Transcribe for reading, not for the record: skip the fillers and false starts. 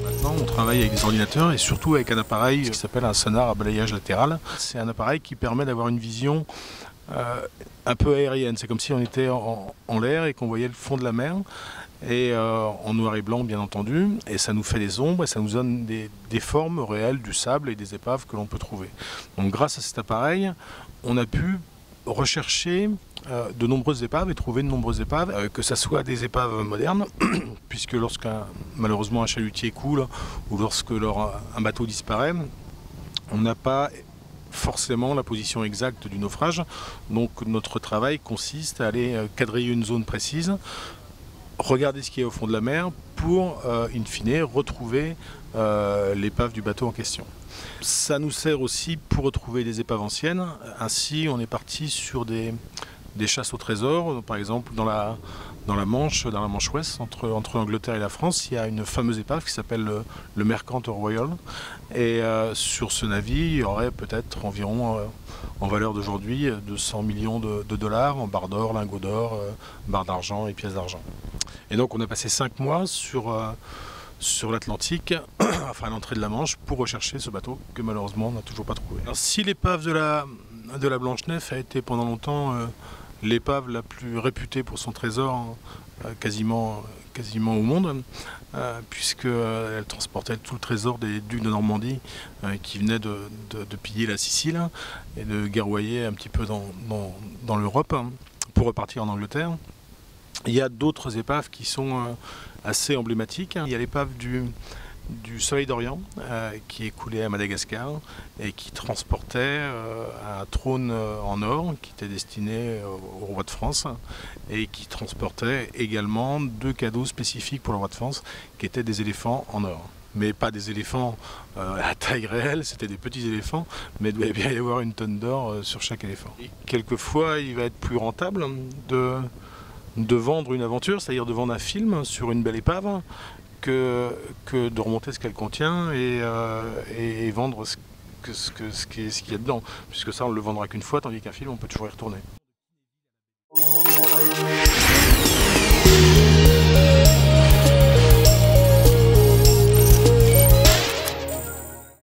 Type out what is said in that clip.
Maintenant, on travaille avec des ordinateurs et surtout avec un appareil qui s'appelle un sonar à balayage latéral. C'est un appareil qui permet d'avoir une vision un peu aérienne. C'est comme si on était en l'air et qu'on voyait le fond de la mer. Et en noir et blanc bien entendu, et ça nous fait des ombres et ça nous donne des formes réelles du sable et des épaves que l'on peut trouver. Donc grâce à cet appareil, on a pu rechercher de nombreuses épaves et trouver de nombreuses épaves, que ce soit des épaves modernes, puisque malheureusement un chalutier coule ou lorsque un bateau disparaît, on n'a pas forcément la position exacte du naufrage. Donc notre travail consiste à aller quadriller une zone précise, regarder ce qui est au fond de la mer pour, in fine, retrouver l'épave du bateau en question. Ça nous sert aussi pour retrouver des épaves anciennes. Ainsi, on est parti sur des chasses au trésor. Par exemple, dans la Manche ouest, entre l'Angleterre et la France, il y a une fameuse épave qui s'appelle le Mercantor Royal. Et sur ce navire, il y aurait peut-être environ, en valeur d'aujourd'hui, 200 millions de dollars en barres d'or, lingots d'or, barres d'argent et pièces d'argent. Et donc on a passé 5 mois sur l'Atlantique, enfin à l'entrée de la Manche, pour rechercher ce bateau que malheureusement on n'a toujours pas trouvé. Alors, si l'épave de la Blanche-Nef a été pendant longtemps l'épave la plus réputée pour son trésor quasiment au monde, puisqu'elle transportait tout le trésor des ducs de Normandie qui venaient de piller la Sicile et de guerroyer un petit peu dans l'Europe pour repartir en Angleterre. Il y a d'autres épaves qui sont assez emblématiques. Il y a l'épave du Soleil d'Orient qui est coulé à Madagascar et qui transportait un trône en or qui était destiné au roi de France et qui transportait également 2 cadeaux spécifiques pour le roi de France qui étaient des éléphants en or. Mais pas des éléphants à taille réelle, c'était des petits éléphants, mais il devait bien y avoir une tonne d'or sur chaque éléphant. Et quelquefois, il va être plus rentable de vendre une aventure, c'est-à-dire de vendre un film sur une belle épave, que de remonter ce qu'elle contient et vendre ce qu'il y a dedans. Puisque ça, on ne le vendra qu'une fois, tandis qu'un film, on peut toujours y retourner.